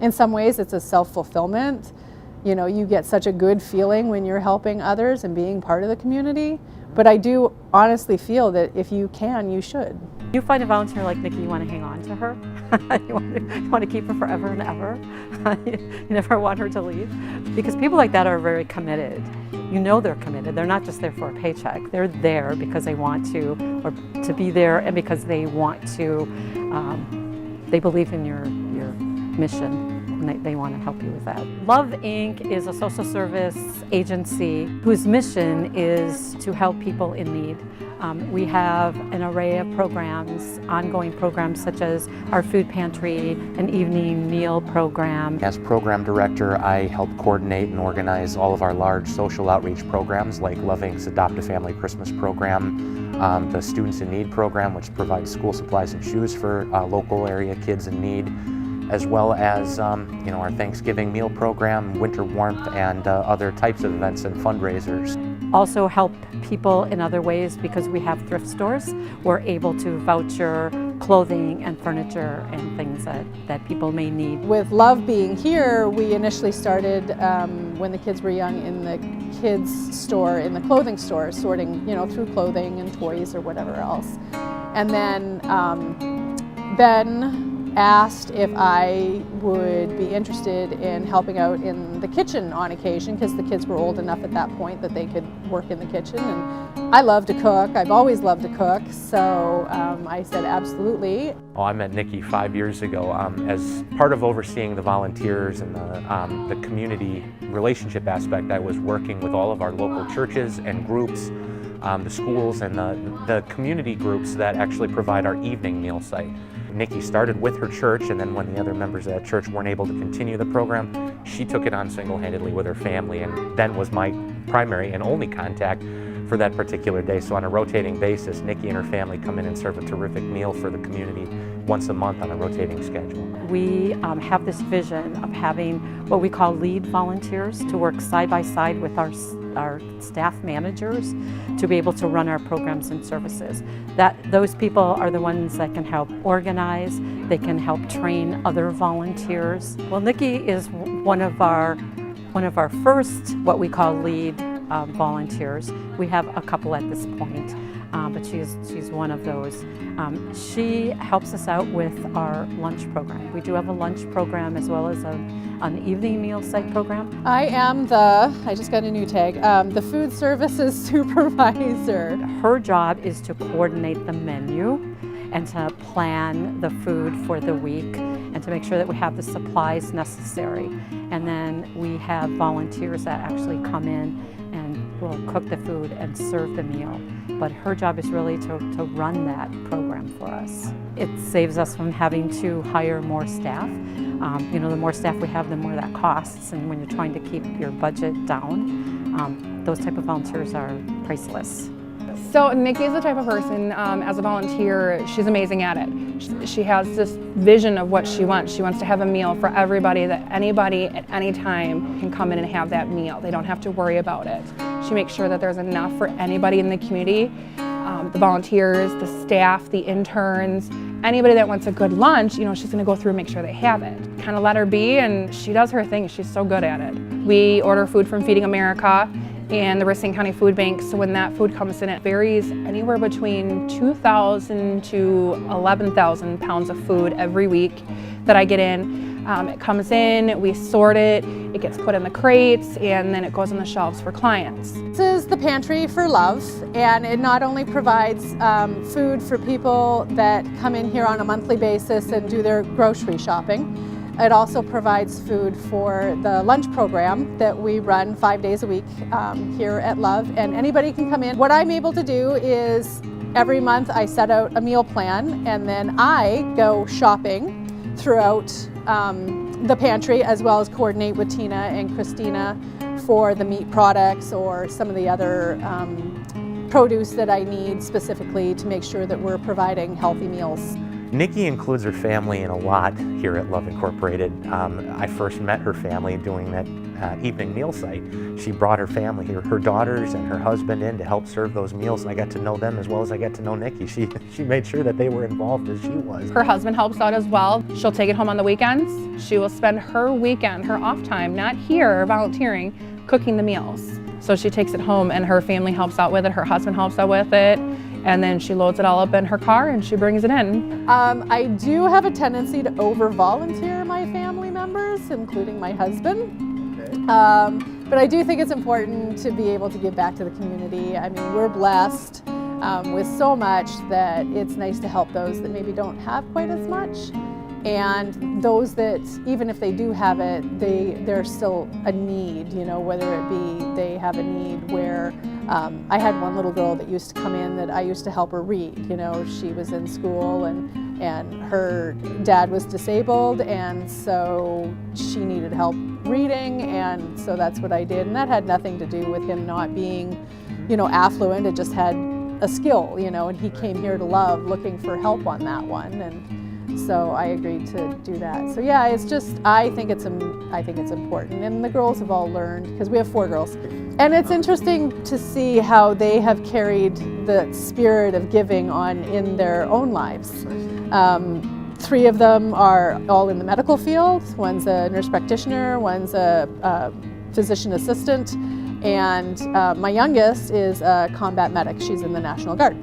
In some ways it's a self-fulfillment. You know, you get such a good feeling when you're helping others and being part of the community. But I do honestly feel that if you can, you should. You find a volunteer like Nikki, you want to hang on to her. you want to keep her forever and ever. You never want her to leave. Because people like that are very committed. You know they're committed. They're not just there for a paycheck. They're there because they want to, or to be there, and because they want to, they believe in your mission. And they want to help you with that. Love Inc. is a social service agency whose mission is to help people in need. We have an array of programs, ongoing programs such as our food pantry, an evening meal program. As program director, I help coordinate and organize all of our large social outreach programs like Love Inc.'s Adopt a Family Christmas program, the Students in Need program, which provides school supplies and shoes for local area kids in need, as well as our Thanksgiving meal program, winter warmth, and other types of events and fundraisers. Also help people in other ways because we have thrift stores. We're able to voucher clothing and furniture and things that people may need. With Love being here, we initially started when the kids were young in the kids store, in the clothing store, sorting through clothing and toys or whatever else. And then Ben asked if I would be interested in helping out in the kitchen on occasion, because the kids were old enough at that point that they could work in the kitchen, and I love to cook. I've always loved to cook, so I said absolutely. Oh, I met Nikki 5 years ago as part of overseeing the volunteers and the community relationship aspect. I was working with all of our local churches and groups, the schools and the community groups that actually provide our evening meal site. Nikki started with her church, and then when the other members of that church weren't able to continue the program, she took it on single-handedly with her family, and then was my primary and only contact for that particular day. So on a rotating basis, Nikki and her family come in and serve a terrific meal for the community once a month on a rotating schedule. We have this vision of having what we call lead volunteers to work side by side with our staff managers to be able to run our programs and services. Those people are the ones that can help organize, they can help train other volunteers. Well, Nikki is one of our first, what we call lead volunteers. We have a couple at this point, but she's one of those. She helps us out with our lunch program. We do have a lunch program as well as an evening meal site program. I am I just got a new tag, the food services supervisor. Her job is to coordinate the menu and to plan the food for the week and to make sure that we have the supplies necessary. And then we have volunteers that actually come in and will cook the food and serve the meal. But her job is really to run that program for us. It saves us from having to hire more staff. The more staff we have, the more that costs. And when you're trying to keep your budget down, those type of volunteers are priceless. So Nikki is the type of person, as a volunteer, she's amazing at it. She has this vision of what she wants. She wants to have a meal for everybody, that anybody at any time can come in and have that meal. They don't have to worry about it. She makes sure that there's enough for anybody in the community, the volunteers, the staff, the interns, anybody that wants a good lunch, she's going to go through and make sure they have it. Kind of let her be, and she does her thing. She's so good at it. We order food from Feeding America and the Racine County Food Bank, so when that food comes in, it varies anywhere between 2,000 to 11,000 pounds of food every week that I get in. It comes in, we sort it, it gets put in the crates, and then it goes on the shelves for clients. This is the Pantry for Love, and it not only provides food for people that come in here on a monthly basis and do their grocery shopping. It also provides food for the lunch program that we run 5 days a week here at Love, and anybody can come in. What I'm able to do is every month I set out a meal plan, and then I go shopping throughout the pantry, as well as coordinate with Tina and Christina for the meat products or some of the other produce that I need specifically to make sure that we're providing healthy meals. Nikki includes her family in a lot here at Love Incorporated. I first met her family doing that evening meal site, she brought her family, her daughters and her husband in to help serve those meals, and I got to know them as well as I got to know Nikki. She made sure that they were involved as she was. Her husband helps out as well. She'll take it home on the weekends. She will spend her weekend, her off time, not here volunteering, cooking the meals. So she takes it home and her family helps out with it, her husband helps out with it, and then she loads it all up in her car and she brings it in. I do have a tendency to over-volunteer my family members, including my husband. But I do think it's important to be able to give back to the community. I mean, we're blessed with so much that it's nice to help those that maybe don't have quite as much. And those that, even if they do have it, there's still a need, you know, whether it be they have a need where I had one little girl that used to come in that I used to help her read. You know, she was in school and her dad was disabled, and so she needed help reading, and so that's what I did. And that had nothing to do with him not being, you know, affluent. It just had a skill, you know, and he came here to Love looking for help on that one. And so I agreed to do that. So yeah, it's just, I think it's important. And the girls have all learned, because we have 4 girls. And it's interesting to see how they have carried the spirit of giving on in their own lives. 3 of them are all in the medical field. One's a nurse practitioner, one's a physician assistant, and my youngest is a combat medic. She's in the National Guard.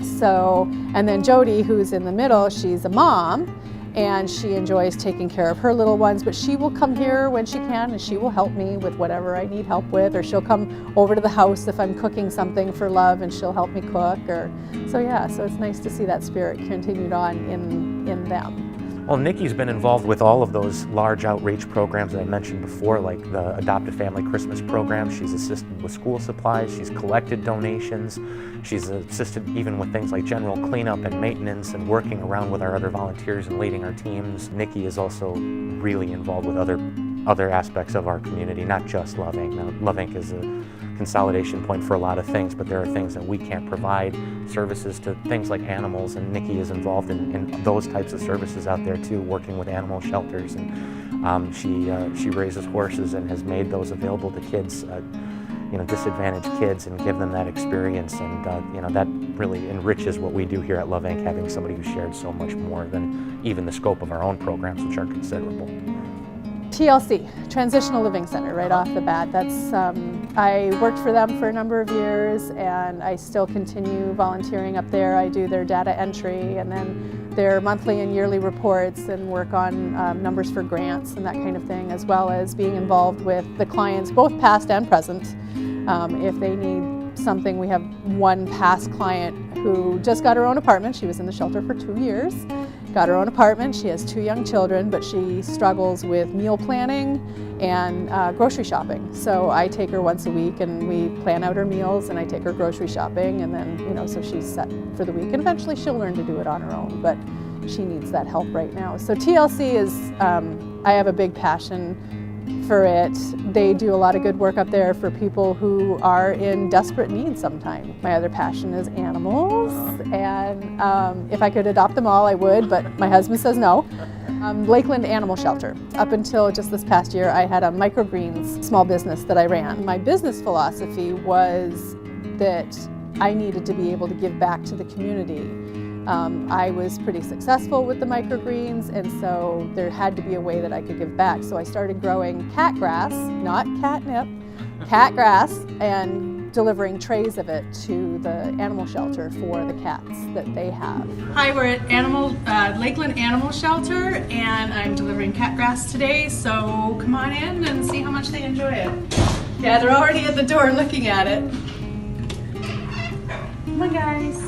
So, and then Jody, who's in the middle, she's a mom, and she enjoys taking care of her little ones, but she will come here when she can and she will help me with whatever I need help with, or she'll come over to the house if I'm cooking something for Love and she'll help me cook. So yeah, so it's nice to see that spirit continued on in them. Well, Nikki's been involved with all of those large outreach programs that I mentioned before, like the Adopt a Family Christmas program. She's assisted with school supplies, she's collected donations, she's assisted even with things like general cleanup and maintenance and working around with our other volunteers and leading our teams. Nikki is also really involved with other aspects of our community, not just Love Inc. Now, Love Inc. is a consolidation point for a lot of things, but there are things that we can't provide, services to things like animals, and Nikki is involved in those types of services out there too, working with animal shelters, and she raises horses and has made those available to kids, you know, disadvantaged kids, and give them that experience, and you know, that really enriches what we do here at Love Inc., having somebody who shared so much more than even the scope of our own programs, which are considerable. TLC, Transitional Living Center, right off the bat. That's I worked for them for a number of years, and I still continue volunteering up there. I do their data entry and then their monthly and yearly reports, and work on numbers for grants and that kind of thing, as well as being involved with the clients, both past and present. If they need something, we have one past client who just got her own apartment. She was in the shelter for 2 years. Got her own apartment. She has 2 young children, but she struggles with meal planning and grocery shopping. So I take her once a week and we plan out her meals, and I take her grocery shopping, and then, you know, so she's set for the week, and eventually she'll learn to do it on her own, but she needs that help right now. So TLC is, I have a big passion for it. They do a lot of good work up there for people who are in desperate need sometimes. My other passion is animals, and if I could adopt them all, I would, but my husband says no. Lakeland Animal Shelter. Up until just this past year, I had a microgreens small business that I ran. My business philosophy was that I needed to be able to give back to the community. I was pretty successful with the microgreens, and so there had to be a way that I could give back. So I started growing cat grass, not catnip, cat grass, and delivering trays of it to the animal shelter for the cats that they have. Hi, we're at Lakeland Animal Shelter, and I'm delivering cat grass today, so come on in and see how much they enjoy it. Yeah, they're already at the door looking at it. Come on, guys.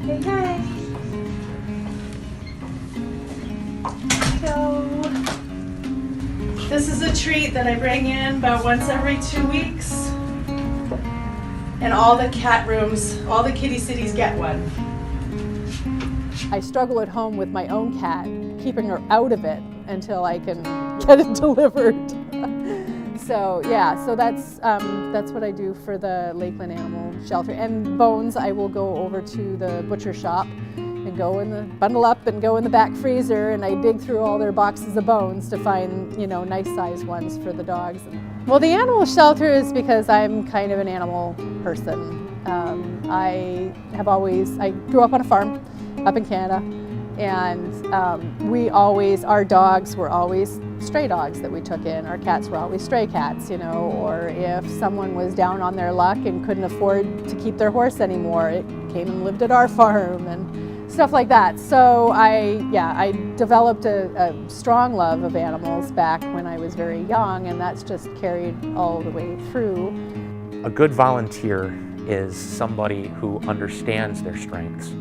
Hey, hi. So, this is a treat that I bring in about once every 2 weeks. And all the cat rooms, all the kitty cities get one. I struggle at home with my own cat, keeping her out of it until I can get it delivered. So yeah, so that's what I do for the Lakeland Animal Shelter. And Bones, I will go over to the butcher shop and bundle up and go in the back freezer, and I dig through all their boxes of bones to find, nice sized ones for the dogs. Well, the animal shelter is because I'm kind of an animal person. I grew up on a farm up in Canada, and our dogs were always stray dogs that we took in. Our cats were always stray cats, or if someone was down on their luck and couldn't afford to keep their horse anymore, it came and lived at our farm and stuff like that. So I developed a strong love of animals back when I was very young, and that's just carried all the way through. A good volunteer is somebody who understands their strengths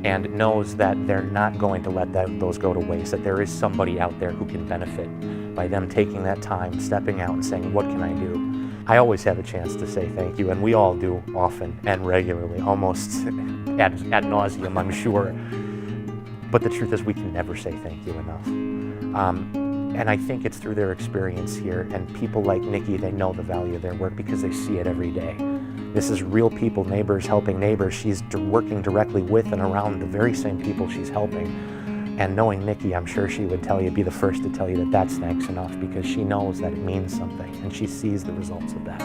and knows that they're not going to let those go to waste, that there is somebody out there who can benefit by them taking that time, stepping out and saying, what can I do? I always have a chance to say thank you, and we all do often and regularly, almost ad nauseum, I'm sure. But the truth is we can never say thank you enough. And I think it's through their experience here, and people like Nikki, they know the value of their work because they see it every day. This is real people, neighbors helping neighbors. She's working directly with and around the very same people she's helping. And knowing Nikki, I'm sure she would be the first to tell you that that's thanks enough, because she knows that it means something and she sees the results of that.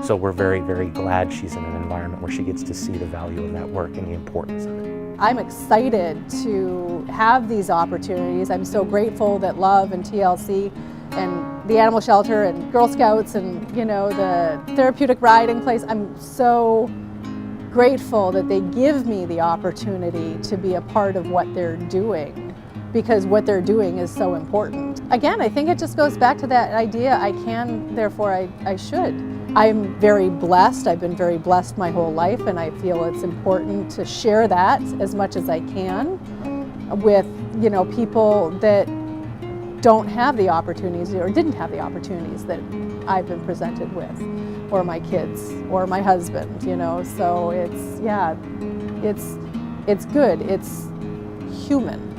So we're very, very glad she's in an environment where she gets to see the value of that work and the importance of it. I'm excited to have these opportunities. I'm so grateful that Love and TLC and the Animal Shelter and Girl Scouts and the therapeutic riding place, I'm so grateful that they give me the opportunity to be a part of what they're doing, because what they're doing is so important. Again, I think it just goes back to that idea, I can, therefore I should. I'm very blessed. I've been very blessed my whole life, and I feel it's important to share that as much as I can with people that don't have the opportunities or didn't have the opportunities that I've been presented with, or my kids, or my husband, so it's good, it's human.